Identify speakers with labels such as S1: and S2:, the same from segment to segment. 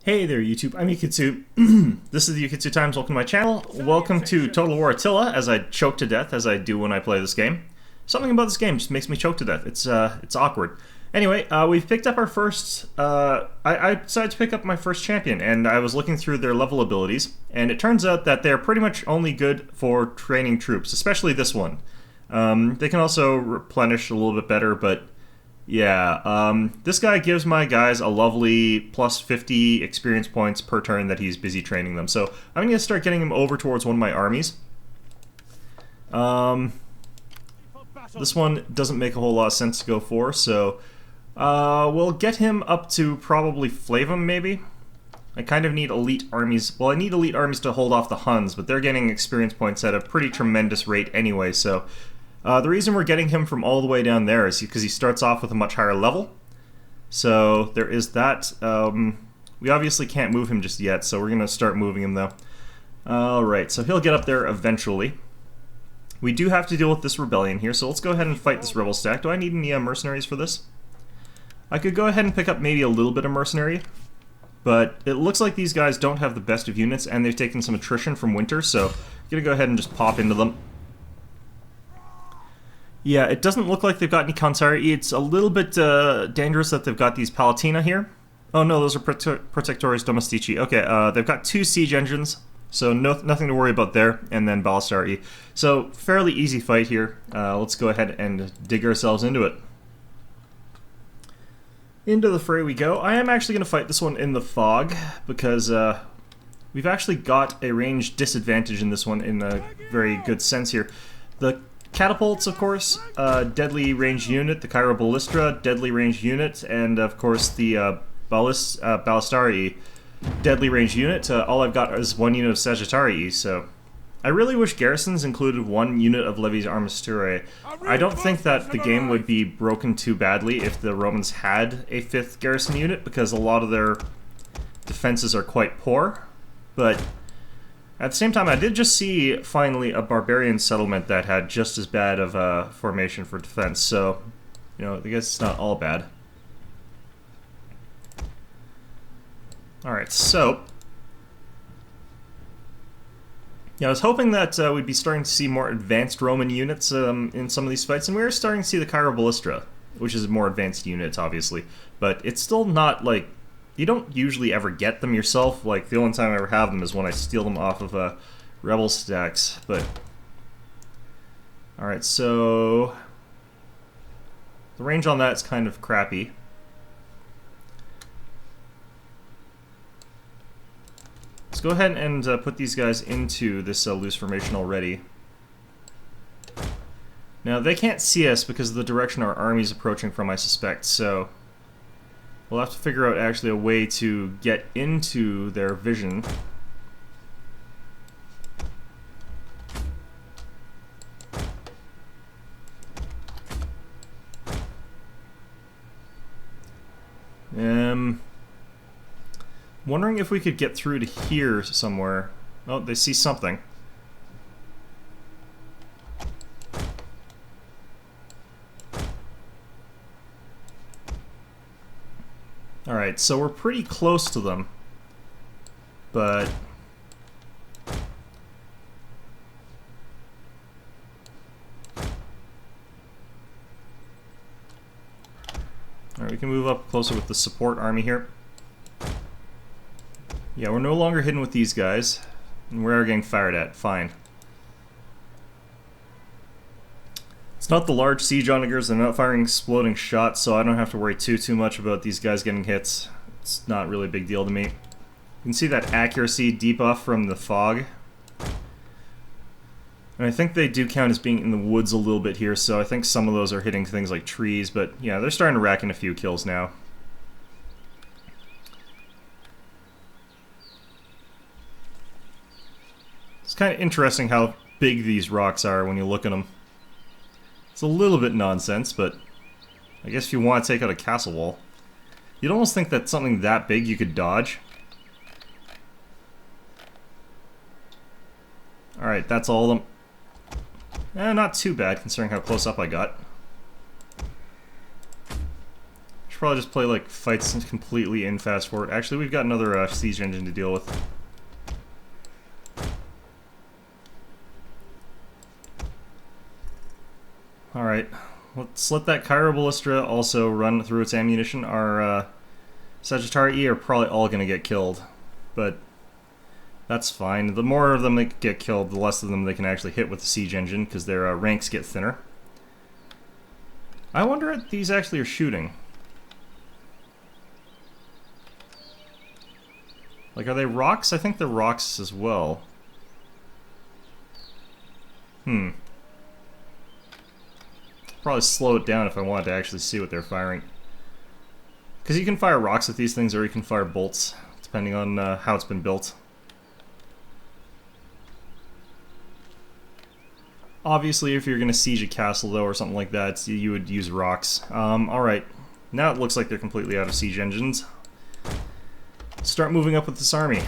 S1: Hey there YouTube, I'm Yukitsu. This is the Yukitsu Times, welcome to my channel. Welcome to Total War Attila, as I choke to death, as I do when I play this game. Something about this game just makes me choke to death, it's awkward. Anyway, we've picked up our first, I decided to pick up my first champion, and I was looking through their level abilities, and it turns out that they're pretty much only good for training troops, especially this one. They can also replenish a little bit better, but yeah, this guy gives my guys a lovely plus 50 experience points per turn that he's busy training them. So I'm going to start getting him over towards one of my armies. This one doesn't make a whole lot of sense to go for, so we'll get him up to probably Flavum, maybe. I kind of need elite armies. Well, I need elite armies to hold off the Huns, but they're getting experience points at a pretty tremendous rate anyway, so the reason we're getting him from all the way down there is because he starts off with a much higher level. So there is that. We obviously can't move him just yet, so we're going to start moving him though. Alright, so he'll get up there eventually. We do have to deal with this rebellion here, so let's go ahead and fight this rebel stack. Do I need any mercenaries for this? I could go ahead and pick up maybe a little bit of mercenary, but it looks like these guys don't have the best of units, and they've taken some attrition from winter, so I'm going to go ahead and just pop into them. Yeah, it doesn't look like they've got any Kansari. It's a little bit dangerous that they've got these Palatina here. Oh no, those are Protectores Domestici. Okay, they've got 2 siege engines, so nothing to worry about there, and then Ballistari. So, fairly easy fight here. Let's go ahead and dig ourselves into it. Into the fray we go. I am actually going to fight this one in the fog, because we've actually got a range disadvantage in this one in a very good sense here. The catapults, of course, deadly ranged unit, the Cairo Ballistra, deadly ranged unit, and of course the Ballistari, deadly ranged unit. All I've got is 1 unit of Sagittarii, so I really wish garrisons included 1 unit of Levies Armature. I don't think that the game would be broken too badly if the Romans had a 5th garrison unit, because a lot of their defenses are quite poor, but at the same time, I did just see, finally, a barbarian settlement that had just as bad of a formation for defense, so, you know, I guess it's not all bad. Alright, so yeah, I was hoping that we'd be starting to see more advanced Roman units in some of these fights, and we are starting to see the Cairo Ballistra, which is a more advanced unit, obviously, but it's still not, like, you don't usually ever get them yourself. Like, the only time I ever have them is when I steal them off of rebel stacks, but alright, so the range on that's kind of crappy. Let's go ahead and put these guys into this loose formation already. Now, they can't see us because of the direction our army's approaching from, I suspect, so we'll have to figure out actually a way to get into their vision. Wondering if we could get through to here somewhere. Oh, they see something. Alright, so we're pretty close to them, but alright, we can move up closer with the support army here. Yeah, we're no longer hidden with these guys, and we are getting fired at. Fine. It's not the large siege onagers, they're not firing exploding shots, so I don't have to worry too much about these guys getting hits. It's not really a big deal to me. You can see that accuracy debuff from the fog. And I think they do count as being in the woods a little bit here, so I think some of those are hitting things like trees, but yeah, they're starting to rack in a few kills now. It's kind of interesting how big these rocks are when you look at them. It's a little bit nonsense, but I guess if you want to take out a castle wall, you'd almost think that something that big you could dodge. Alright, that's all of them. Not too bad considering how close up I got. Should probably just play like fights completely in fast forward. Actually, we've got another siege engine to deal with. Alright, let's let that Cairo Ballista also run through its ammunition. Our Sagittarii are probably all going to get killed, but that's fine. The more of them that get killed, the less of them they can actually hit with the siege engine, because their ranks get thinner. I wonder if these actually are shooting. Like, are they rocks? I think they're rocks as well. Probably slow it down if I wanted to actually see what they're firing. Because you can fire rocks with these things, or you can fire bolts, depending on how it's been built. Obviously, if you're going to siege a castle, though, or something like that, you would use rocks. Alright. Now it looks like they're completely out of siege engines. Start moving up with this army.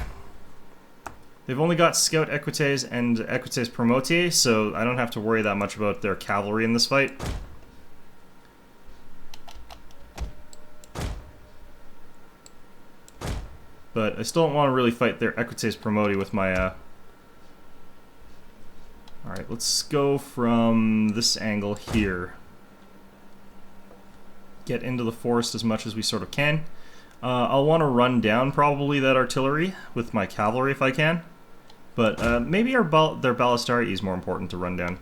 S1: They've only got Scout Equites and Equites Promotier, so I don't have to worry that much about their cavalry in this fight. But I still don't want to really fight their Equites Promoti with my... Alright, let's go from this angle here. Get into the forest as much as we sort of can. I'll want to run down probably that artillery with my cavalry if I can. But maybe their Ballistarii is more important to run down.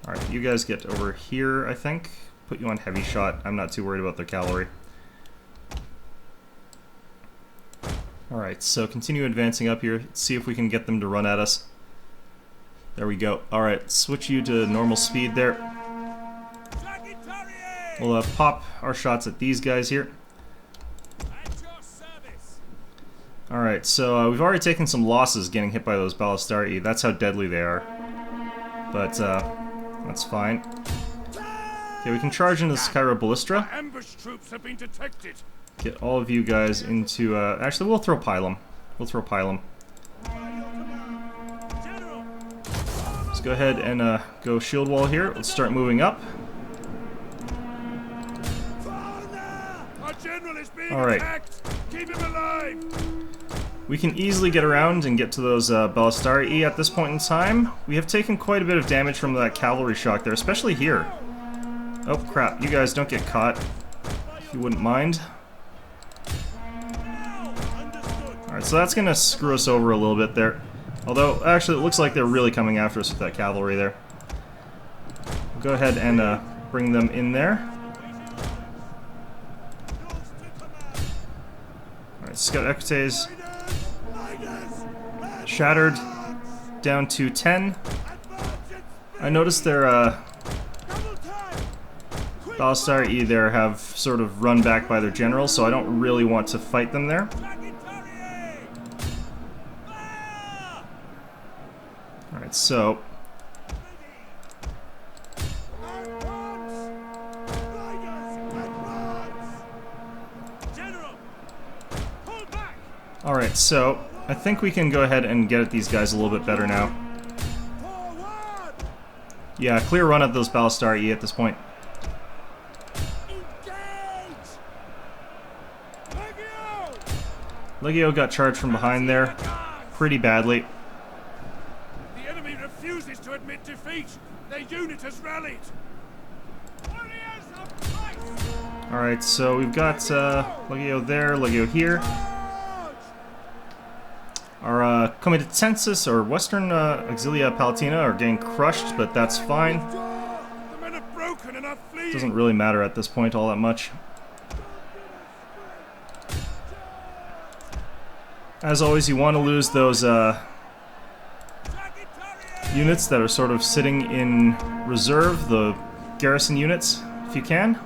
S1: Alright, you guys get over here, I think. Put you on heavy shot. I'm not too worried about their cavalry. Alright, so continue advancing up here. See if we can get them to run at us. There we go. Alright, switch you to normal speed there. We'll pop our shots at these guys here. Alright, so we've already taken some losses getting hit by those Ballistarii. That's how deadly they are. But, that's fine. Okay, we can charge into this Cairo Ballista.
S2: Ambush troops have been detected.
S1: Get all of you guys into, actually, we'll throw Pylum. We'll throw Pylum. Let's go ahead and, go shield wall here. Let's start moving up. Alright.
S2: Keep him alive.
S1: We can easily get around and get to those Ballistarii at this point in time. We have taken quite a bit of damage from that cavalry shock there, especially here. Oh crap, you guys don't get caught, if you wouldn't mind. Alright, so that's gonna screw us over a little bit there. Although, actually, it looks like they're really coming after us with that cavalry there. We'll go ahead and bring them in there. Alright, Scout Equites. Shattered down to 10. I noticed their Ballistarii there have sort of run back by their general, so I don't really want to fight them there. Alright, so... Alright, so I think we can go ahead and get at these guys a little bit better now. Yeah, clear run at those Ballistarii at this point. Legio got charged from behind there pretty badly.
S2: The enemy refuses to admit defeat. Their unit has rallied.
S1: Alright, so we've got Legio there, Legio here. Our Comitatensis, or Western Auxilia Palatina, are getting crushed, but that's fine.
S2: The men are broken and are fleeing.
S1: Doesn't really matter at this point all that much. As always, you want to lose those units that are sort of sitting in reserve, the garrison units, if you can.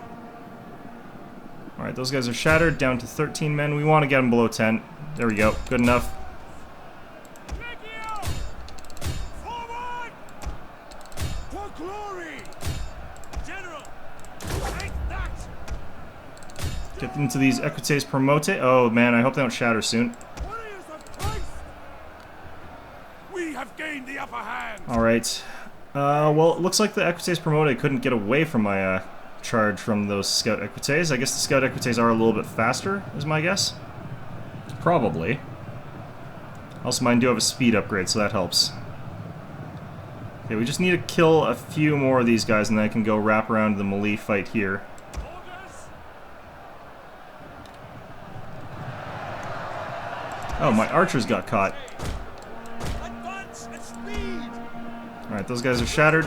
S1: Alright, those guys are shattered, down to 13 men. We want to get them below 10. There we go, good enough. Get into these Equites Promote. Oh man, I hope they don't shatter soon.
S2: We have gained the upper hand.
S1: Alright. Well, it looks like the Equites Promote couldn't get away from my charge from those Scout Equites. I guess the Scout Equites are a little bit faster, is my guess. Probably. Also, mine do have a speed upgrade, so that helps. Okay, we just need to kill a few more of these guys, and then I can go wrap around the melee fight here. Oh, my archers got caught. Alright, those guys are shattered.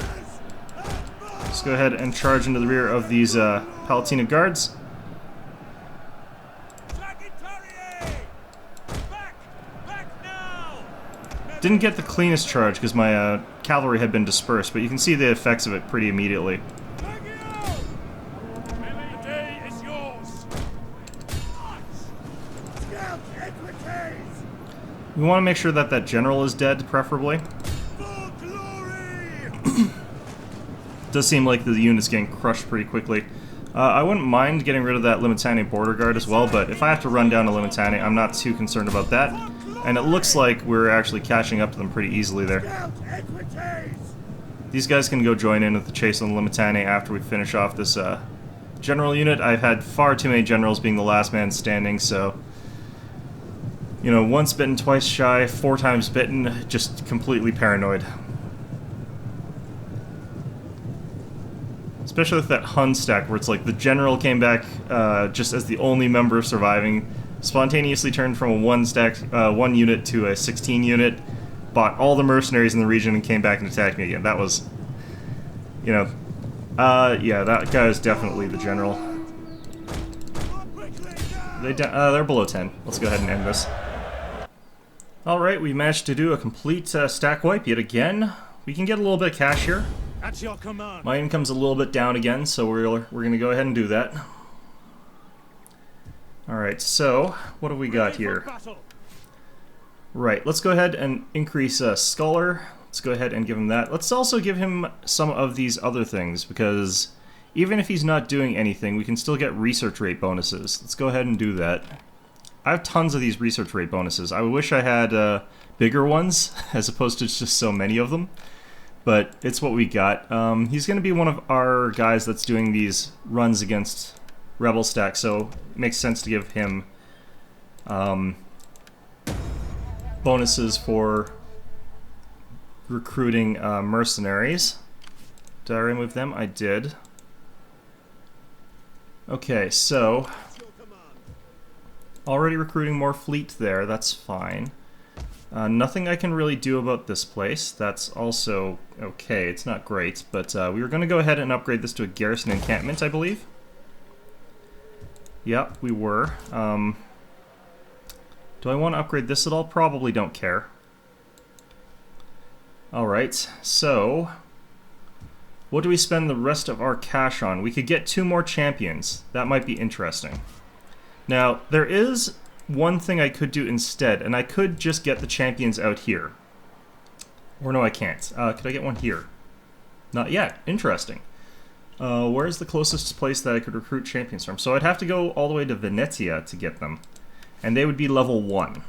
S1: Let's go ahead and charge into the rear of these Palatina guards. Didn't get the cleanest charge because my cavalry had been dispersed, but you can see the effects of it pretty immediately. We want to make sure that that general is dead, preferably. Does seem like the unit's getting crushed pretty quickly. I wouldn't mind getting rid of that Limitani border guard as well, but if I have to run down to Limitani, I'm not too concerned about that. And it looks like we're actually catching up to them pretty easily there. These guys can go join in with the chase on the Limitani after we finish off this general unit. I've had far too many generals being the last man standing, so... You know, once bitten, twice shy, 4 times bitten, just completely paranoid. Especially with that Hun stack, where it's like the general came back just as the only member surviving, spontaneously turned from a 1 unit to a 16 unit, bought all the mercenaries in the region, and came back and attacked me again. That was, you know, yeah, that guy is definitely the general. They're below 10. Let's go ahead and end this. Alright, we managed to do a complete stack wipe yet again. We can get a little bit of cash here.
S2: At your command.
S1: My income's a little bit down again, so we're going to go ahead and do that. Alright, so what do we got here? Right, let's go ahead and increase Scholar. Let's go ahead and give him that. Let's also give him some of these other things, because even if he's not doing anything, we can still get research rate bonuses. Let's go ahead and do that. I have tons of these research rate bonuses. I wish I had bigger ones, as opposed to just so many of them. But it's what we got. He's going to be one of our guys that's doing these runs against Rebel Stack, so it makes sense to give him bonuses for recruiting mercenaries. Did I remove them? I did. Okay, so already recruiting more fleet there, that's fine. Nothing I can really do about this place. That's also okay. It's not great, but we were going to go ahead and upgrade this to a garrison encampment, I believe. Yep, we were. Do I want to upgrade this at all? Probably don't care. Alright, so what do we spend the rest of our cash on? We could get 2 more champions. That might be interesting. Now, there is one thing I could do instead, and I could just get the champions out here. Or no, I can't. Could I get one here? Not yet. Interesting. Where's the closest place that I could recruit champions from? So I'd have to go all the way to Venezia to get them. And they would be level 1.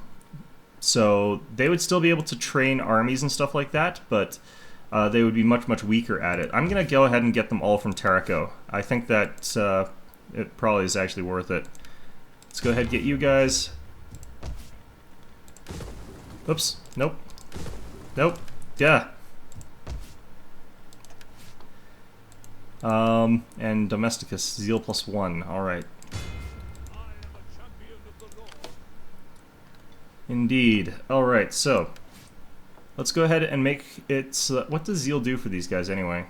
S1: So they would still be able to train armies and stuff like that, but they would be much, much weaker at it. I'm going to go ahead and get them all from Tarraco. I think that it probably is actually worth it. Let's go ahead and get you guys. Oops. Nope. Nope. Yeah. And Domesticus, Zeal +1. Alright. Indeed. Alright, so let's go ahead and make it... what does Zeal do for these guys anyway?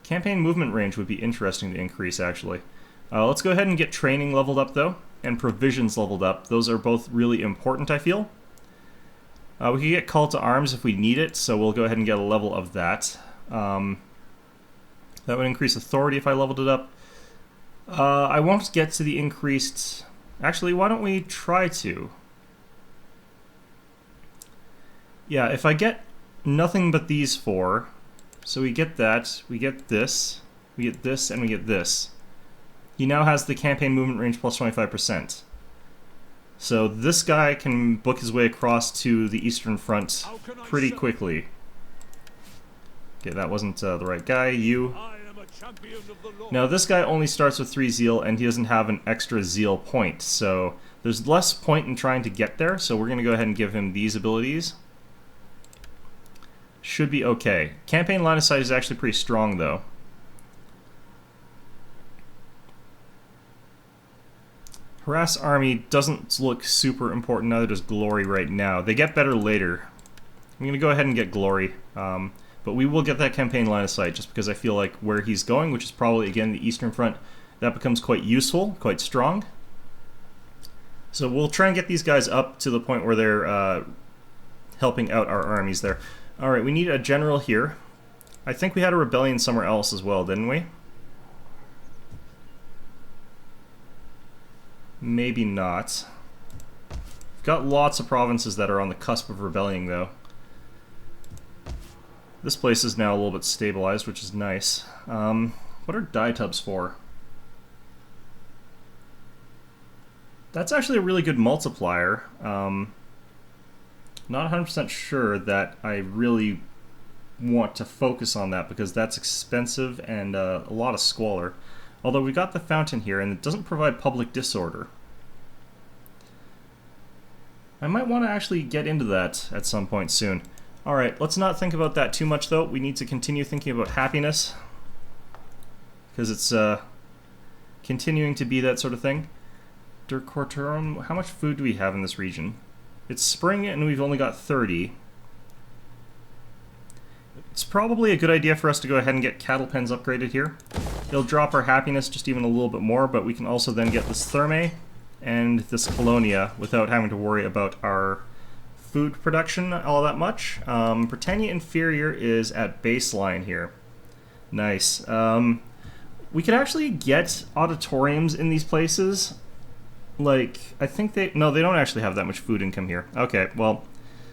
S1: Campaign movement range would be interesting to increase, actually. Let's go ahead and get training leveled up, though, and provisions leveled up. Those are both really important, I feel. We can get call to arms if we need it, so we'll go ahead and get a level of that. That would increase authority if I leveled it up. I won't get to the increased... Actually, why don't we try to? Yeah, if I get nothing but these 4, so we get that, we get this, we get this, and we get this. He now has the campaign movement range plus 25%. So this guy can book his way across to the Eastern Front pretty quickly. Okay, that wasn't the right guy. You.
S2: champion of the Lord.
S1: Now this guy only starts with 3 zeal and he doesn't have an extra zeal point, so there's less point in trying to get there, so we're going to go ahead and give him these abilities. Should be okay. Campaign line of sight is actually pretty strong though. Harass army doesn't look super important, neither does glory right now. They get better later. I'm going to go ahead and get glory. But we will get that campaign line of sight just because I feel like where he's going, which is probably, again, the Eastern Front, that becomes quite useful, quite strong. So we'll try and get these guys up to the point where they're helping out our armies there. Alright, we need a general here. I think we had a rebellion somewhere else as well, didn't we? Maybe not. We've got lots of provinces that are on the cusp of rebelling, though. This place is now a little bit stabilized, which is nice. What are die tubs for? That's actually a really good multiplier. Not 100% sure that I really want to focus on that because that's expensive and a lot of squalor. Although we got the fountain here and it doesn't provide public disorder. I might want to actually get into that at some point soon. Alright, let's not think about that too much though. We need to continue thinking about happiness. Because it's continuing to be that sort of thing. Durkortorum, how much food do we have in this region? It's spring and we've only got 30. It's probably a good idea for us to go ahead and get cattle pens upgraded here. It'll drop our happiness just even a little bit more, but we can also then get this Therme and this Colonia without having to worry about our food production all that much. Britannia Inferior is at baseline here. Nice. We could actually get auditoriums in these places. Like, I think no, they don't actually have that much food income here. Okay, well,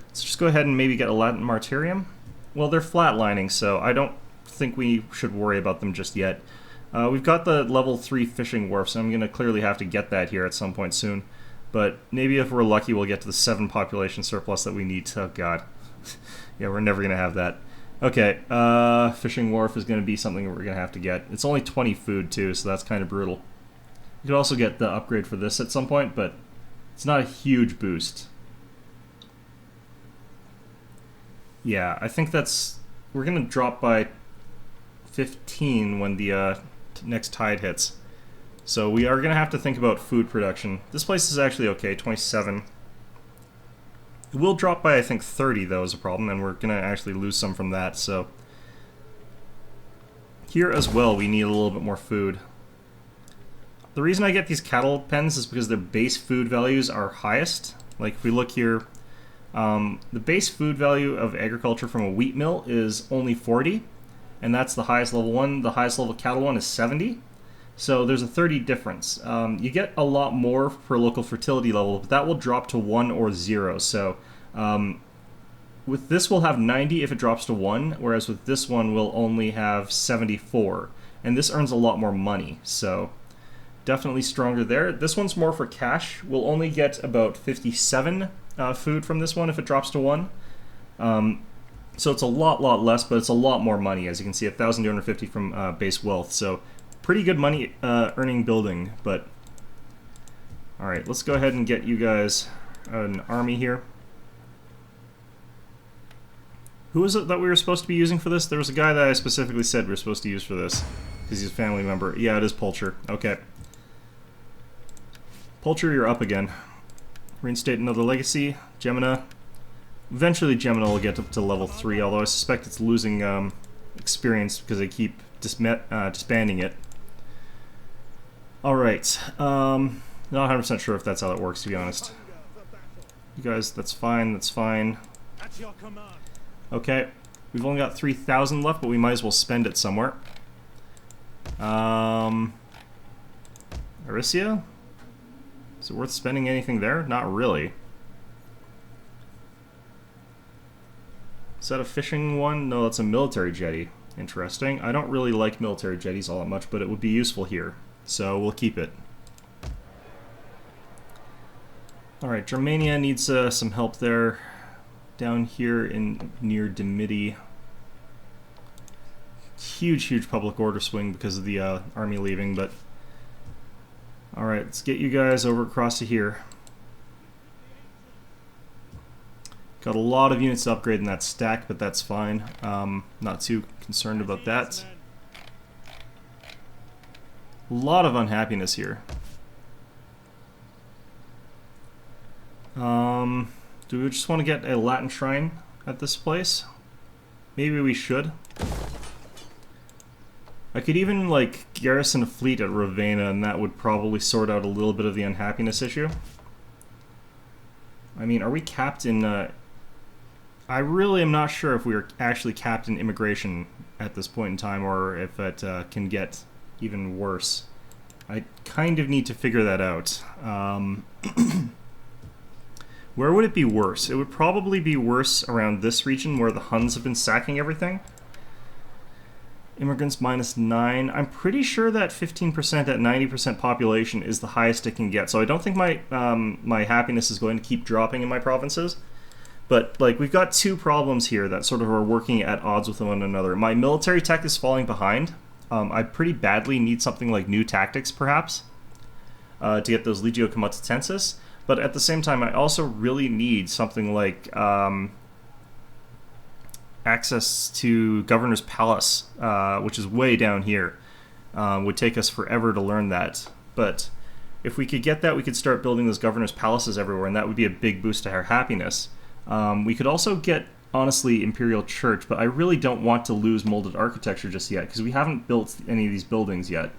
S1: let's just go ahead and maybe get a Latin Martyrium. Well, they're flatlining, so I don't think we should worry about them just yet. We've got the level 3 fishing wharf, so I'm going to clearly have to get that here at some point soon. But maybe if we're lucky, we'll get to the 7 population surplus that we need. Oh, God. Yeah, we're never going to have that. Okay, fishing wharf is going to be something that we're going to have to get. It's only 20 food, too, so that's kind of brutal. You could also get the upgrade for this at some point, but it's not a huge boost. Yeah, I think that's... We're going to drop by 15 when the next tide hits. So we are going to have to think about food production. This place is actually okay, 27. It will drop by, I think, 30, though, is a problem, and we're going to actually lose some from that, so... Here as well, we need a little bit more food. The reason I get these cattle pens is because their base food values are highest. Like, if we look here, the base food value of agriculture from a wheat mill is only 40, and that's the highest level one. The highest level cattle one is 70. So there's a 30 difference. You get a lot more per local fertility level, but that will drop to 1 or 0. So with this we'll have 90 if it drops to 1, whereas with this one we'll only have 74. And this earns a lot more money, so definitely stronger there. This one's more for cash. We'll only get about 57 food from this one if it drops to 1. So it's a lot less, but it's a lot more money. As you can see, 1,250 from base wealth. So pretty good money earning building, but alright, let's go ahead and get you guys an army here. Who is it that we were supposed to be using for this? There was a guy that I specifically said we were supposed to use for this, because he's a family member. Yeah, it is Pulcher. Okay. Pulcher, you're up again. Reinstate another legacy. Gemina. Eventually Gemina will get up to level 3, although I suspect it's losing experience because they keep disbanding it. Alright, not 100% sure if that's how that works, to be honest. You guys, that's fine, that's fine. Okay, we've only got 3,000 left, but we might as well spend it somewhere. Aricia? Is it worth spending anything there? Not really. Is that a fishing one? No, that's a military jetty. Interesting. I don't really like military jetties all that much, but it would be useful here. So we'll keep it. Alright, Germania needs some help there. Down here in near Dimity. huge public order swing because of the army leaving, but alright, let's get you guys over across to here. Got a lot of units to upgrade in that stack, but that's fine. Not too concerned about that. A lot of unhappiness here. Do we just want to get a Latin shrine at this place? Maybe we should. I could even, like, garrison a fleet at Ravenna, and that would probably sort out a little bit of the unhappiness issue. I mean, are we capped in, I really am not sure if we are actually capped in immigration at this point in time, or if it can get even worse. I kind of need to figure that out. Where would it be worse? It would probably be worse around this region where the Huns have been sacking everything. Immigrants -9. I'm pretty sure that 15% at 90% population is the highest it can get. So I don't think my my happiness is going to keep dropping in my provinces. But like we've got two problems here that sort of are working at odds with one another. My military tech is falling behind. I pretty badly need something like new tactics, perhaps, to get those Legio Comitatensis. But at the same time, I also really need something like access to Governor's Palace, which is way down here. Would take us forever to learn that. But if we could get that, we could start building those Governor's Palaces everywhere, and that would be a big boost to our happiness. We could also get, honestly, Imperial Church, but I really don't want to lose molded architecture just yet, because we haven't built any of these buildings yet.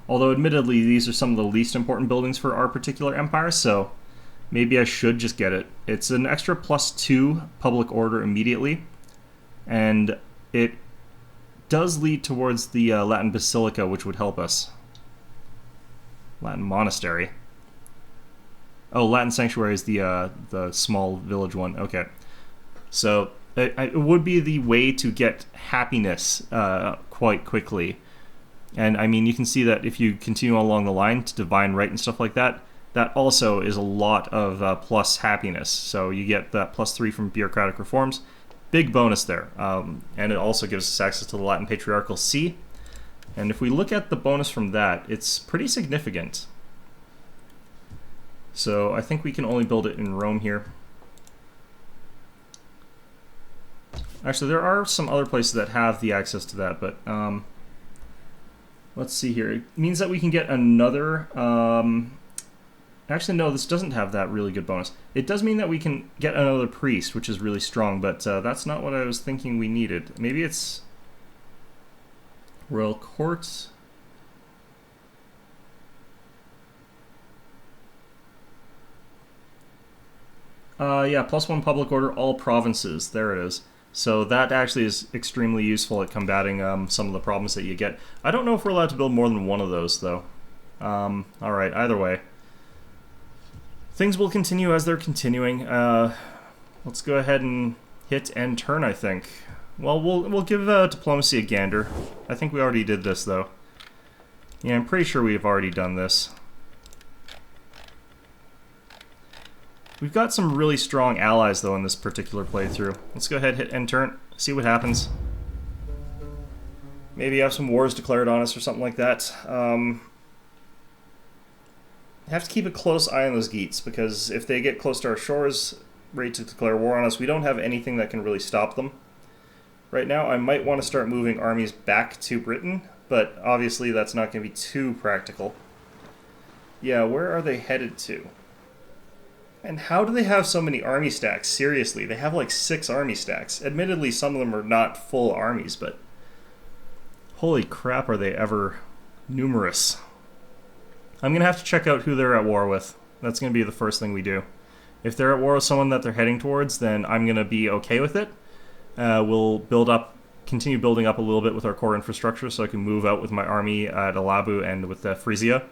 S1: Although, admittedly, these are some of the least important buildings for our particular empire, so maybe I should just get it. It's an extra +2 public order immediately, and it does lead towards the Latin Basilica, which would help us. Latin Monastery. Oh, Latin Sanctuary is the small village one. Okay. So it would be the way to get happiness quite quickly. And I mean, you can see that if you continue along the line to divine right and stuff like that, that also is a lot of plus happiness. So you get that +3 from bureaucratic reforms. Big bonus there. And it also gives us access to the Latin Patriarchal See. And if we look at the bonus from that, it's pretty significant. So I think we can only build it in Rome here. Actually, there are some other places that have the access to that, but let's see here. It means that we can get another... actually, no, this doesn't have that really good bonus. It does mean that we can get another priest, which is really strong, but that's not what I was thinking we needed. Maybe it's Royal Courts. Yeah, +1 public order, all provinces. There it is. So that actually is extremely useful at combating some of the problems that you get. I don't know if we're allowed to build more than one of those, though. Alright, either way. Things will continue as they're continuing. Let's go ahead and hit end turn, I think. Well, we'll give diplomacy a gander. I think we already did this, though. Yeah, I'm pretty sure we've already done this. We've got some really strong allies, though, in this particular playthrough. Let's go ahead, hit end turn, see what happens. Maybe have some wars declared on us or something like that. Have to keep a close eye on those Geats, because if they get close to our shores, ready to declare war on us, we don't have anything that can really stop them. Right now, I might want to start moving armies back to Britain, but obviously that's not going to be too practical. Yeah, where are they headed to? And how do they have so many army stacks? Seriously, they have like 6 army stacks. Admittedly, some of them are not full armies, but holy crap, are they ever numerous. I'm going to have to check out who they're at war with. That's going to be the first thing we do. If they're at war with someone that they're heading towards, then I'm going to be okay with it. We'll continue building up a little bit with our core infrastructure so I can move out with my army at Alabu and with Frisia.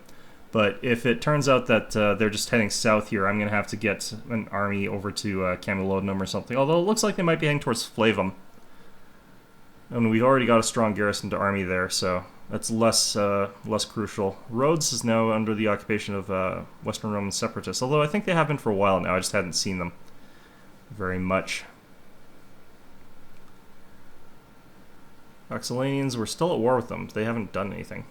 S1: But if it turns out that they're just heading south here, I'm going to have to get an army over to Camulodunum or something. Although it looks like they might be heading towards Flavum. And we've already got a strong garrison to army there, so that's less crucial. Rhodes is now under the occupation of Western Roman separatists, although I think they have been for a while now. I just hadn't seen them very much. Oxalanians, we're still at war with them. They haven't done anything.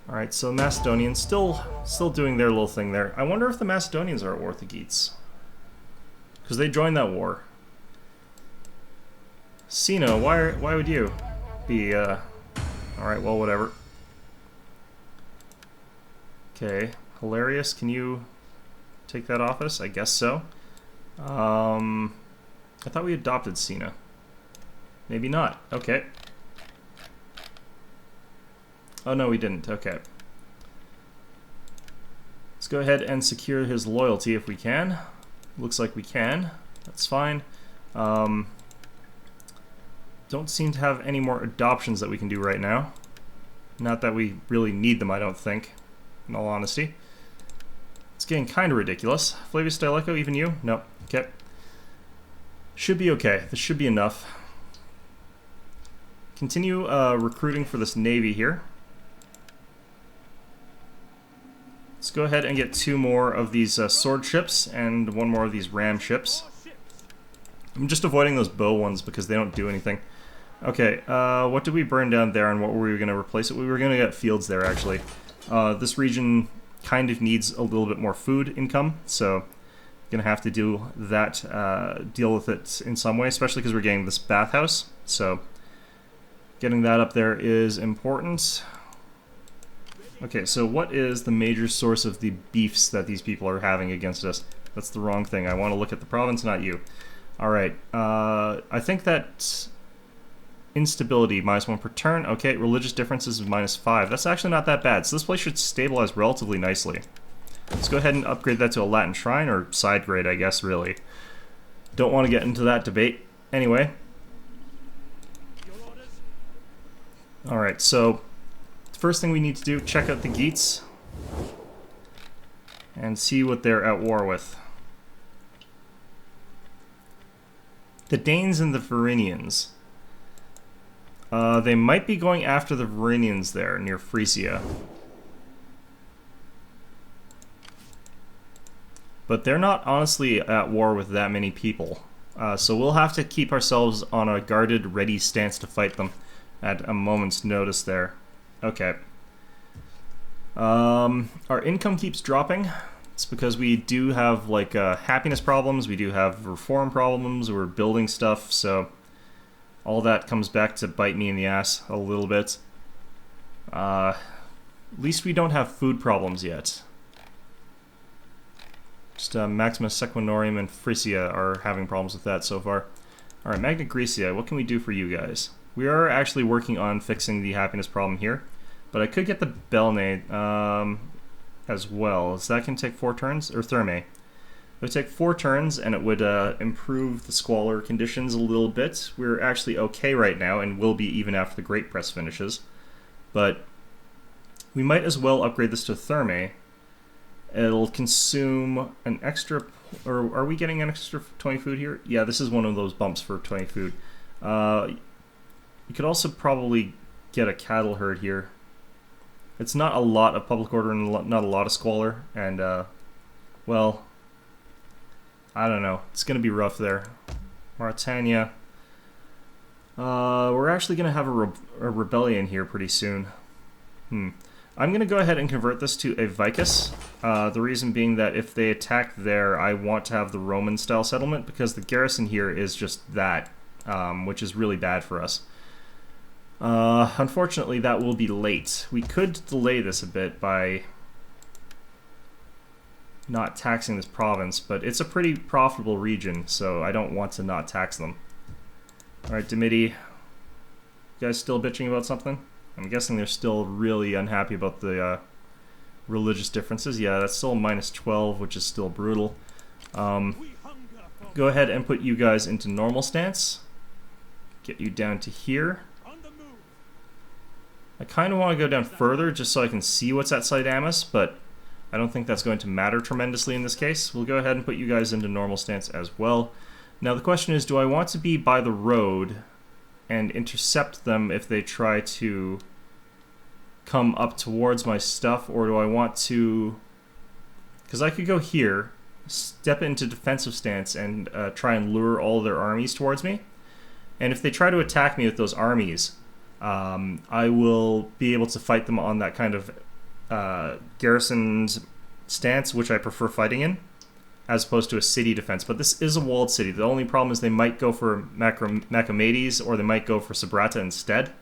S1: Alright, so Macedonians still doing their little thing there. I wonder if the Macedonians are at war with the Geats. Because they joined that war. Sino, why would you be, alright, well, whatever. Okay, Hilarious, can you take that office? I guess so. I thought we adopted Sina. Maybe not. Okay. Oh, no, we didn't. Okay. Let's go ahead and secure his loyalty if we can. Looks like we can. That's fine. Don't seem to have any more adoptions that we can do right now. Not that we really need them, I don't think, in all honesty. It's getting kind of ridiculous. Flavius Styleco, even you? Nope. Okay. Should be okay. This should be enough. Continue recruiting for this navy here. Let's go ahead and get 2 more of these sword ships and 1 more of these ram ships. I'm just avoiding those bow ones because they don't do anything. Okay, what did we burn down there and what were we going to replace it? We were going to get fields there, actually. This region kind of needs a little bit more food income, so going to have to do that, deal with it in some way, especially because we're getting this bathhouse. So getting that up there is important. Okay, so what is the major source of the beefs that these people are having against us? That's the wrong thing. I want to look at the province, not you. Alright, I think that instability, -1 per turn. Okay, religious differences is -5. That's actually not that bad. So this place should stabilize relatively nicely. Let's go ahead and upgrade that to a Latin shrine, or side grade, I guess, really. Don't want to get into that debate. Anyway. Alright, so the first thing we need to do, check out the Geats and see what they're at war with. The Danes and the Varynians. They might be going after the Varynians there, near Frisia. But they're not honestly at war with that many people. So we'll have to keep ourselves on a guarded, ready stance to fight them at a moment's notice there. Okay. Our income keeps dropping. It's because we do have, like, happiness problems, we do have reform problems, we're building stuff, so all that comes back to bite me in the ass a little bit. At least we don't have food problems yet. Just Maximus Sequinorium and Frisia are having problems with that so far. Alright, Magna Graecia, what can we do for you guys? We are actually working on fixing the happiness problem here, but I could get the Belnade as well. So that can take 4 turns, or Thermae. It would take 4 turns, and it would improve the squalor conditions a little bit. We're actually okay right now, and will be even after the Great Press finishes. But we might as well upgrade this to Thermae. It'll consume an extra, or are we getting an extra 20 food here? Yeah, this is one of those bumps for 20 food. You could also probably get a cattle herd here. It's not a lot of public order and not a lot of squalor, and, well, I don't know. It's going to be rough there. Mauritania. We're actually going to have a rebellion here pretty soon. I'm going to go ahead and convert this to a vicus. The reason being that if they attack there, I want to have the Roman-style settlement, because the garrison here is just that, which is really bad for us. Unfortunately, that will be late. We could delay this a bit by not taxing this province, but it's a pretty profitable region, so I don't want to not tax them. Alright, Dimity. You guys still bitching about something? I'm guessing they're still really unhappy about the religious differences. Yeah, that's still -12, which is still brutal. Go ahead and put you guys into normal stance. Get you down to here. I kind of want to go down further just so I can see what's at Sidamus, but I don't think that's going to matter tremendously in this case. We'll go ahead and put you guys into normal stance as well. Now the question is, do I want to be by the road and intercept them if they try to come up towards my stuff, or do I want to... Because I could go here, step into defensive stance, and try and lure all their armies towards me. And if they try to attack me with those armies, I will be able to fight them on that kind of garrisoned stance, which I prefer fighting in, as opposed to a city defense. But this is a walled city. The only problem is they might go for Macromedes, or they might go for Sabrata instead.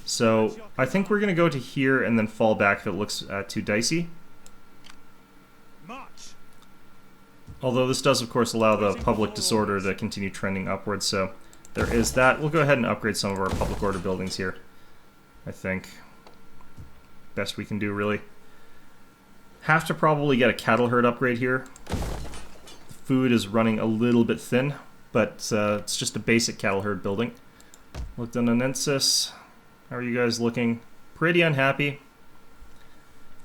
S1: So I think we're going to go to here and then fall back if it looks too dicey. Although this does, of course, allow the public disorder to continue trending upwards, so there is that. We'll go ahead and upgrade some of our public order buildings here, I think. Best we can do, really. Have to probably get a cattle herd upgrade here. Food is running a little bit thin, but it's just a basic cattle herd building. Lugdunensis, how are you guys looking? Pretty unhappy.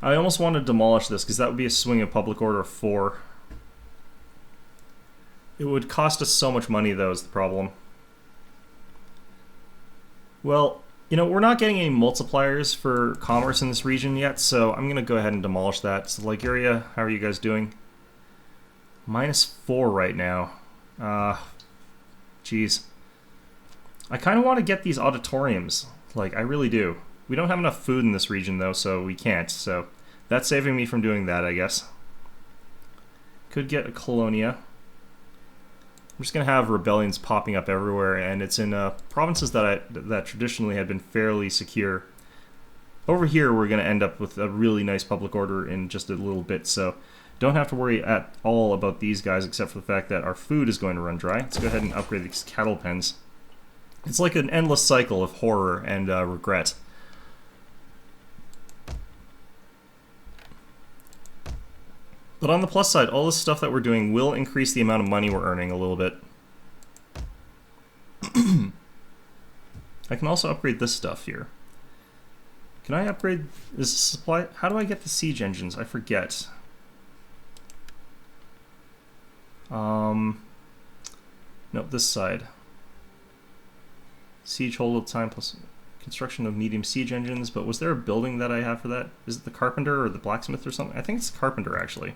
S1: I almost want to demolish this, because that would be a swing of public order 4. It would cost us so much money, though, is the problem. Well, you know, we're not getting any multipliers for commerce in this region yet, so I'm going to go ahead and demolish that. So, Liguria, how are you guys doing? -4 right now. Jeez. I kind of want to get these auditoriums. Like, I really do. We don't have enough food in this region, though, so we can't. So, that's saving me from doing that, I guess. Could get a Colonia. I'm just going to have rebellions popping up everywhere, and it's in provinces that traditionally had been fairly secure. Over here, we're going to end up with a really nice public order in just a little bit, so don't have to worry at all about these guys, except for the fact that our food is going to run dry. Let's go ahead and upgrade these cattle pens. It's like an endless cycle of horror and regret. But on the plus side, all this stuff that we're doing will increase the amount of money we're earning a little bit. I can also upgrade this stuff here. Can I upgrade this supply? How do I get the siege engines? I forget. Nope, this side. Siege hold time plus construction of medium siege engines, but was there a building that I have for that? Is it the carpenter or the blacksmith or something? I think it's the carpenter, actually.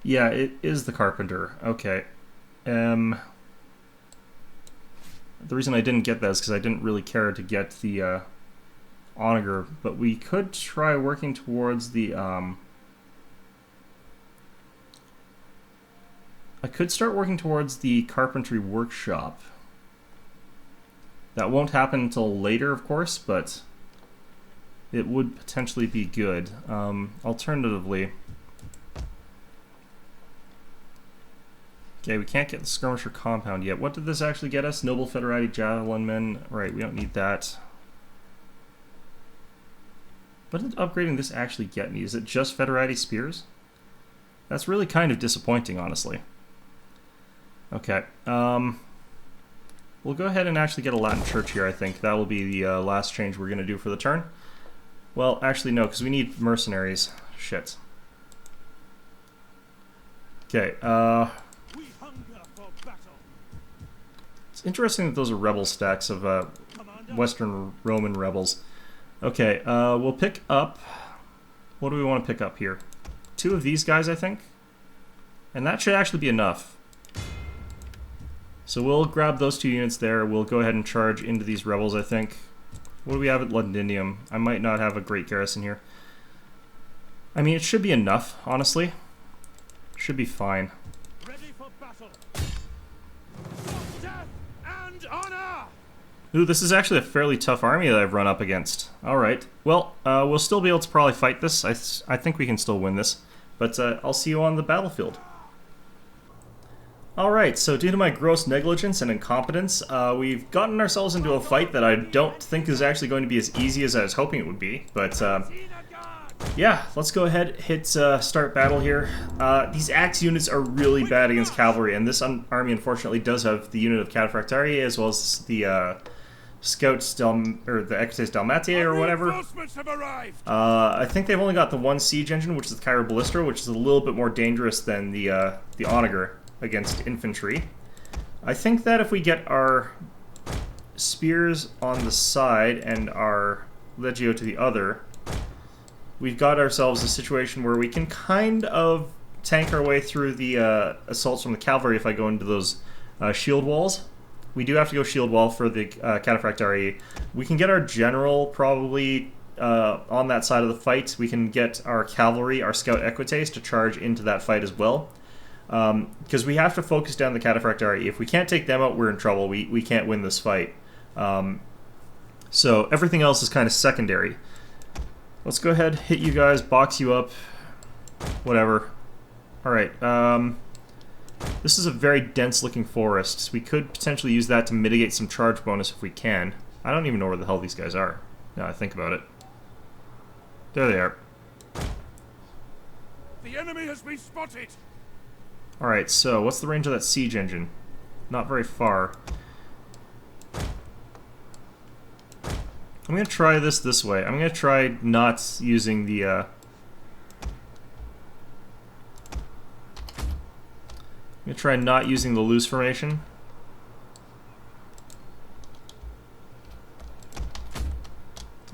S1: Yeah, it is the carpenter. Okay. The reason I didn't get that is because I didn't really care to get the onager, but we could try working towards the I could start working towards the carpentry workshop. That won't happen until later, of course, but it would potentially be good. Alternatively, okay, we can't get the skirmisher compound yet. What did this actually get us? Noble Federati Javelin Men. Right, we don't need that. What did upgrading this actually get me? Is it just Federati Spears? That's really kind of disappointing, honestly. Okay, we'll go ahead and actually get a Latin church here, I think. That will be the last change we're going to do for the turn. Well, actually no, because we need mercenaries. Shit. Okay, it's interesting that those are rebel stacks of Western Roman rebels. Okay, we'll pick up... What do we want to pick up here? 2 of these guys, I think. And that should actually be enough. So we'll grab those 2 units there. We'll go ahead and charge into these rebels, I think. What do we have at Londinium? I might not have a great garrison here. I mean, it should be enough, honestly. Should be fine.
S2: Ready for battle. Death and honor.
S1: Ooh, this is actually a fairly tough army that I've run up against. Alright. Well, we'll still be able to probably fight this. I think we can still win this. But I'll see you on the battlefield. Alright, so due to my gross negligence and incompetence, we've gotten ourselves into a fight that I don't think is actually going to be as easy as I was hoping it would be. But, yeah, let's go ahead, hit start battle here. These axe units are really bad against cavalry, and this army unfortunately does have the unit of Cataphractarii as well as the Scouts or the Equites Dalmatiae or whatever. I think they've only got the 1 siege engine, which is the Cairo Ballista, which is a little bit more dangerous than the onager against infantry. I think that if we get our spears on the side and our legio to the other, we've got ourselves a situation where we can kind of tank our way through the assaults from the cavalry if I go into those shield walls. We do have to go shield wall for the Cataphract RE. We can get our general probably on that side of the fight. We can get our cavalry, our scout equites, to charge into that fight as well. Because we have to focus down the Cataphract RE. If we can't take them out, we're in trouble. We can't win this fight. So everything else is kind of secondary. Let's go ahead, hit you guys, box you up, whatever. Alright, this is a very dense looking forest, so we could potentially use that to mitigate some charge bonus if we can. I don't even know where the hell these guys are, now I think about it. There they are.
S2: The enemy has been spotted!
S1: Alright, so what's the range of that siege engine? Not very far. I'm going to try this way. I'm going to try not using the... I'm going to try not using the loose formation.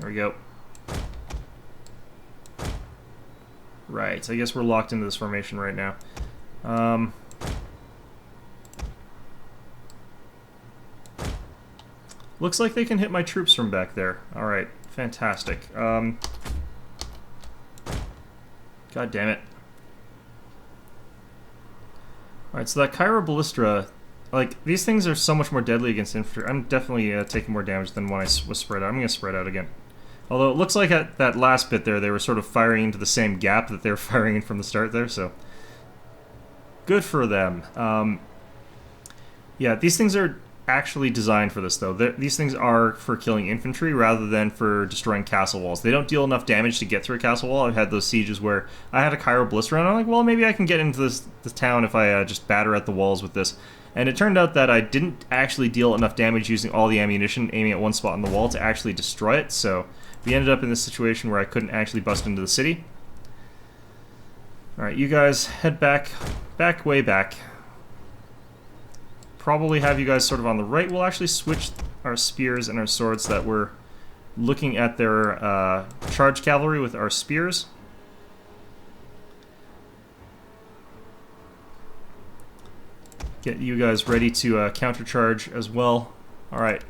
S1: There we go. Right, I guess we're locked into this formation right now. Looks like they can hit my troops from back there. Alright, fantastic. God damn it. Alright, so that Cairo Ballistra, like, these things are so much more deadly against infantry. I'm definitely taking more damage than when I was spread out. I'm going to spread out again. Although it looks like at that last bit there, they were sort of firing into the same gap that they were firing in from the start there, so... Good for them. Yeah, these things are actually designed for this, though. These things are for killing infantry rather than for destroying castle walls. They don't deal enough damage to get through a castle wall. I've had those sieges where I had a Cairo Ballistra, and I'm like, well, maybe I can get into this town if I just batter at the walls with this. And it turned out that I didn't actually deal enough damage using all the ammunition aiming at one spot on the wall to actually destroy it, so we ended up in this situation where I couldn't actually bust into the city. Alright, you guys head back, way back. Probably have you guys sort of on the right. We'll actually switch our spears and our swords so that we're looking at their charge cavalry with our spears. Get you guys ready to countercharge as well. Alright,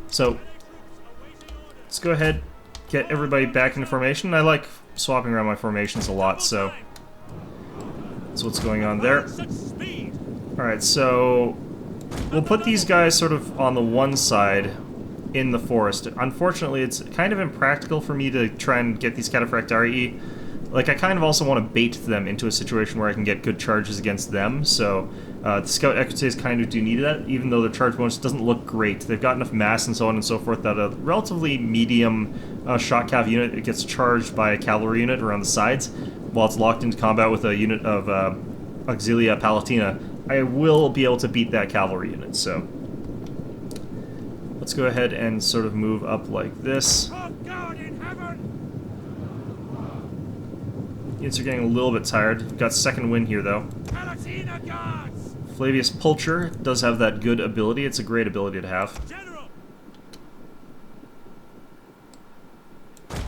S1: so let's go ahead, get everybody back into formation. I like swapping around my formations a lot, so that's what's going on there. Alright, so we'll put these guys sort of on the one side in the forest. Unfortunately, it's kind of impractical for me to try and get these Cataphract RE. Like, I kind of also want to bait them into a situation where I can get good charges against them, so the Scout Equites kind of do need that, even though their charge bonus doesn't look great. They've got enough mass and so on and so forth that a relatively medium shot cav unit, it gets charged by a cavalry unit around the sides, while it's locked into combat with a unit of Auxilia Palatina. I will be able to beat that cavalry unit, so let's go ahead and sort of move up like this. Units are getting a little bit tired. We've got second wind here, though. Flavius Pulcher does have that good ability. It's a great ability to have.
S2: General.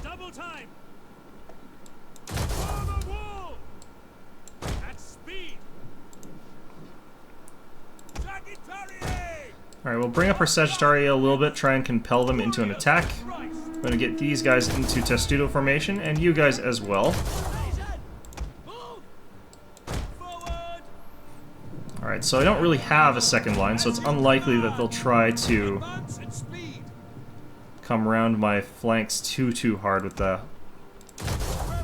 S2: Double time. On the wall. At speed.
S1: Alright, we'll bring up our Sagittaria a little bit, try and compel them into an attack. I'm going to get these guys into Testudo formation, and you guys as well. Alright, so I don't really have a second line, so it's unlikely that they'll try to come around my flanks too hard with that.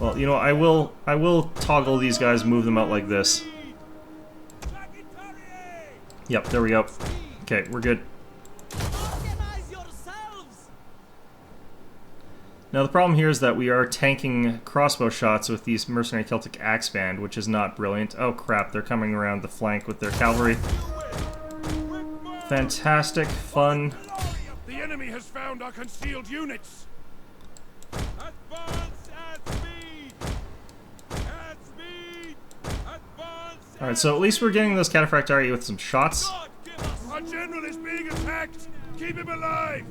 S1: Well, you know, I will toggle these guys, move them out like this. Yep, there we go. Okay, we're good. Now the problem here is that we are tanking crossbow shots with these Mercenary Celtic Axe Band, which is not brilliant. Oh crap, they're coming around the flank with their cavalry. Fantastic, fun.
S2: The enemy has found our concealed units. Advance at speed. At speed. Advance.
S1: Alright, so at least we're getting those Cataphract RE with some shots.
S2: Our general is being attacked. Keep him alive.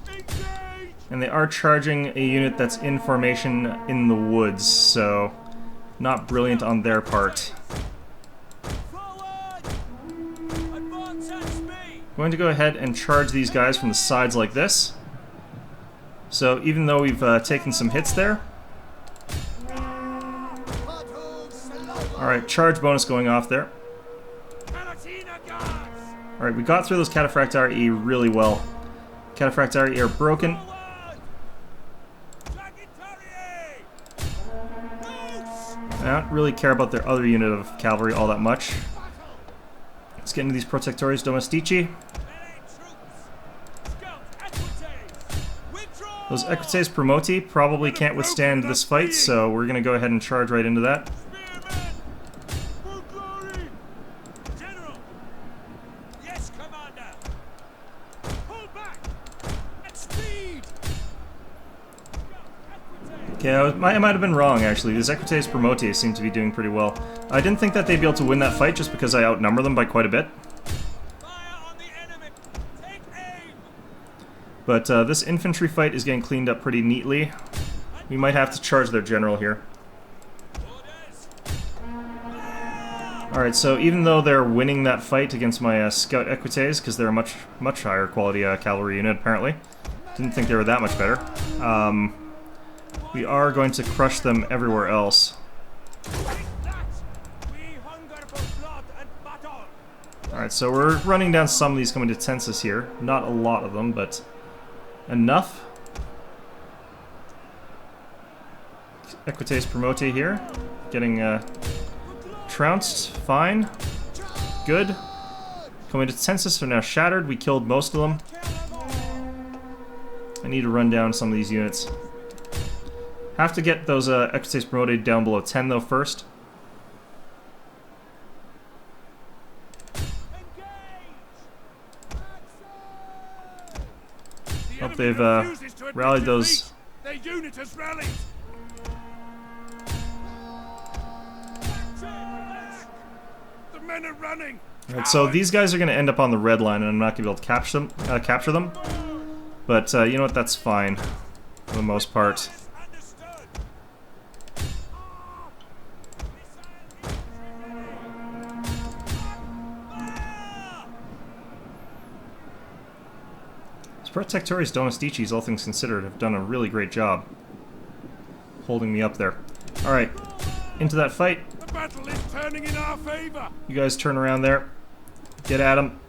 S2: Engage.
S1: And they are charging a unit that's in formation in the woods, so not brilliant on their part. Going to go ahead and charge these guys from the sides like this. So even though we've taken some hits there. Alright, charge bonus going off there. Alright, we got through those Cataphractii really well. Cataphractii are broken. I don't really care about their other unit of cavalry all that much. Let's get into these Protectores Domestici. Those Equites Promoti probably can't withstand this fight, so we're going to go ahead and charge right into that. Okay, I might have been wrong, actually. These Equites Promoti seem to be doing pretty well. I didn't think that they'd be able to win that fight just because I outnumber them by quite a bit. But this infantry fight is getting cleaned up pretty neatly. We might have to charge their general here. Alright, so even though they're winning that fight against my Scout Equites, because they're a much higher quality cavalry unit, apparently. Didn't think they were that much better. We are going to crush them everywhere else. Alright, so we're running down some of these coming to Tensis here. Not a lot of them, but enough. Equites Promoti here. Getting trounced. Fine. Good. Coming to Tensis are now shattered. We killed most of them. I need to run down some of these units. Have to get those Equites Promoti down below 10 though first. Hope they've rallied those.
S2: Their unit has rallied. The men are running.
S1: Alright, so these guys are going to end up on the red line, and I'm not going to be able to capture them. But you know what? That's fine for the most part. Protectores Domesticis, all things considered, have done a really great job holding me up there. Alright, into that fight.
S2: The battle is turning in our favor.
S1: You guys turn around there. Get at them.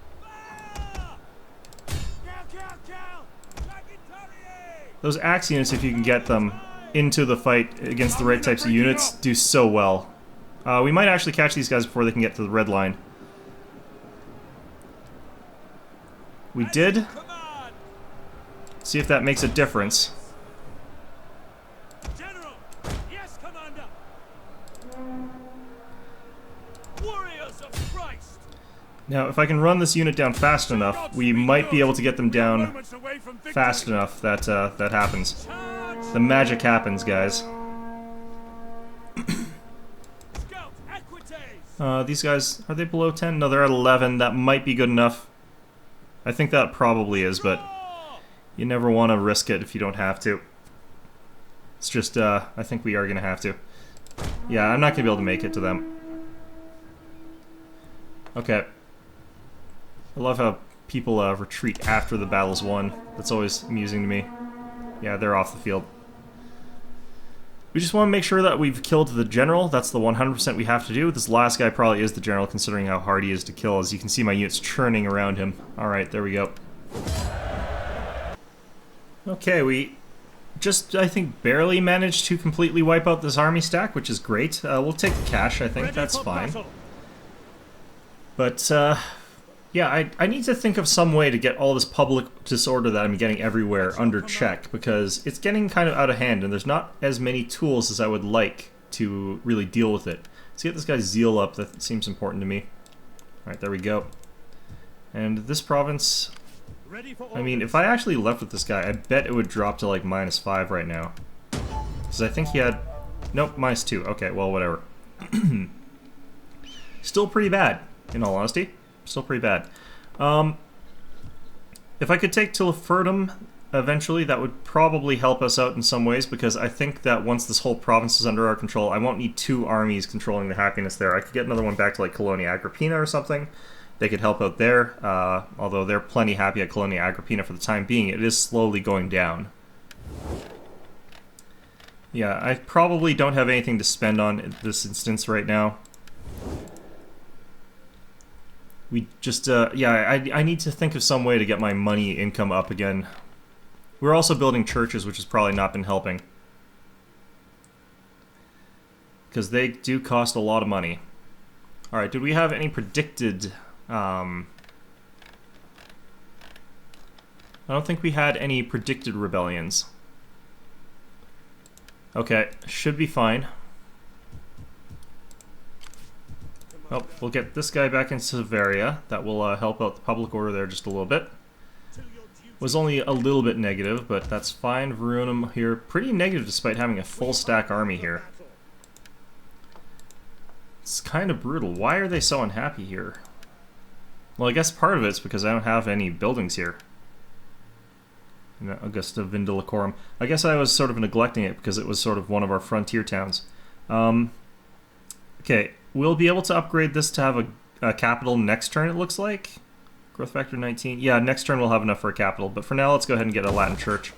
S1: Those axe units, if you can get them into the fight against the right types of units, do so well. We might actually catch these guys before they can get to the red line. We did. See if that makes a difference.
S2: General! Yes, Commander! Warriors of Christ!
S1: Now, if I can run this unit down fast enough, we might be able to get them down fast enough that that happens. The magic happens, guys. These guys, are they below 10? No, they're at 11. That might be good enough. I think that probably is, but you never want to risk it if you don't have to. It's just, I think we are going to have to. Yeah, I'm not going to be able to make it to them. Okay. I love how people retreat after the battle's won. That's always amusing to me. Yeah, they're off the field. We just want to make sure that we've killed the general. That's the 100% we have to do. This last guy probably is the general, considering how hard he is to kill. As you can see, my unit's churning around him. Alright, there we go. Okay, we just, I think, barely managed to completely wipe out this army stack, which is great. We'll take the cash, I think. That's fine. But, yeah, I need to think of some way to get all this public disorder that I'm getting everywhere under check, because it's getting kind of out of hand, and there's not as many tools as I would like to really deal with it. Let's get this guy's zeal up. That seems important to me. Alright, there we go. And this province, I mean, if I actually left with this guy, I bet it would drop to like -5 right now. Because I think he had... Nope, -2. Okay, well, whatever. Still pretty bad, in all honesty. Still pretty bad. If I could take Tilliferdum, eventually. That would probably help us out in some ways, because I think that once this whole province is under our control, I won't need 2 armies controlling the happiness there. I could get another one back to like Colonia Agrippina or something. They could help out there, although they're plenty happy at Colonia Agrippina for the time being. It is slowly going down. Yeah, I probably don't have anything to spend on in this instance right now. We just, yeah, I need to think of some way to get my money income up again. We're also building churches, which has probably not been helping, because they do cost a lot of money. Alright, did we have any predicted... I don't think we had any predicted rebellions. Okay, should be fine. Oh, we'll get this guy back in Severia. That will help out the public order there just a little bit. Was only a little bit negative, but that's fine. Verunum here, pretty negative despite having a full stack army here. It's kind of brutal. Why are they so unhappy here? Well, I guess part of it's because I don't have any buildings here. Augusta Vindelicorum. I guess I was sort of neglecting it because it was sort of one of our frontier towns. Okay, we'll be able to upgrade this to have a capital next turn, it looks like. Growth factor 19. Yeah, next turn we'll have enough for a capital, but for now let's go ahead and get a Latin church.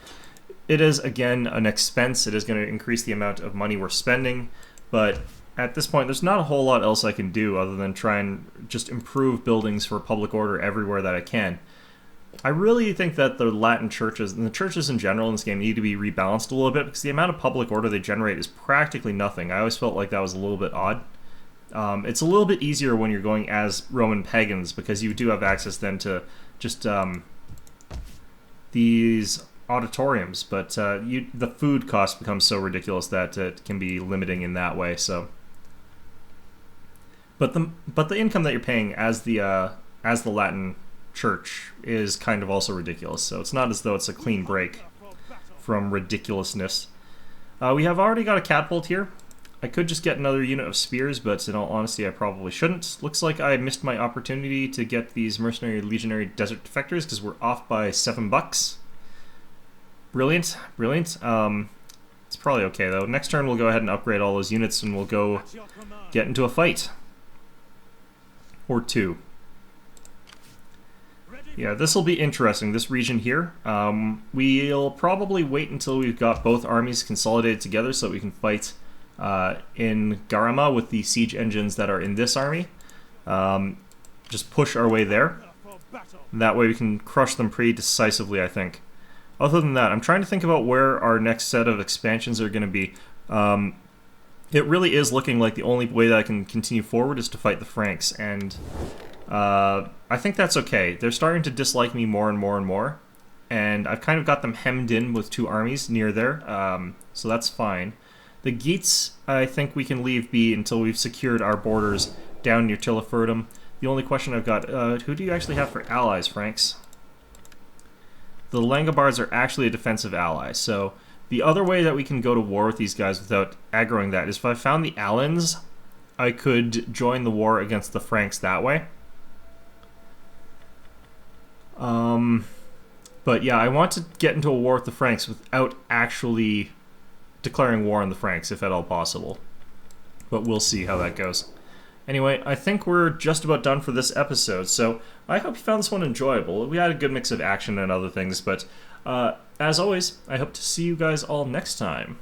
S1: It is, again, an expense. It is going to increase the amount of money we're spending, but at this point there's not a whole lot else I can do other than try and just improve buildings for public order everywhere that I can. I really think that the Latin churches, and the churches in general in this game, need to be rebalanced a little bit, because the amount of public order they generate is practically nothing. I always felt like that was a little bit odd. It's a little bit easier when you're going as Roman pagans, because you do have access then to just these auditoriums, but the food cost becomes so ridiculous that it can be limiting in that way. So, but the income that you're paying as the Latin church is kind of also ridiculous. So it's not as though it's a clean break from ridiculousness. We have already got a catapult here. I could just get another unit of spears, but in all honesty, I probably shouldn't. Looks like I missed my opportunity to get these mercenary legionary desert defectors because we're off by $7. Brilliant, brilliant. It's probably okay though. Next turn we'll go ahead and upgrade all those units and we'll go get into a fight. Or 2. Yeah, this will be interesting, this region here. We'll probably wait until we've got both armies consolidated together so that we can fight in Garama with the siege engines that are in this army. Just push our way there. And that way we can crush them pretty decisively, I think. Other than that, I'm trying to think about where our next set of expansions are going to be. It really is looking like the only way that I can continue forward is to fight the Franks, and I think that's okay. They're starting to dislike me more and more and more, and I've kind of got them hemmed in with 2 armies near there, so that's fine. The Geats, I think we can leave be until we've secured our borders down near Tilliferdum. The only question I've got, who do you actually have for allies, Franks? The Langobards are actually a defensive ally, so the other way that we can go to war with these guys without aggroing that is if I found the Alans, I could join the war against the Franks that way. But yeah, I want to get into a war with the Franks without actually declaring war on the Franks, if at all possible. But we'll see how that goes. Anyway, I think we're just about done for this episode, so I hope you found this one enjoyable. We had a good mix of action and other things, but as always, I hope to see you guys all next time.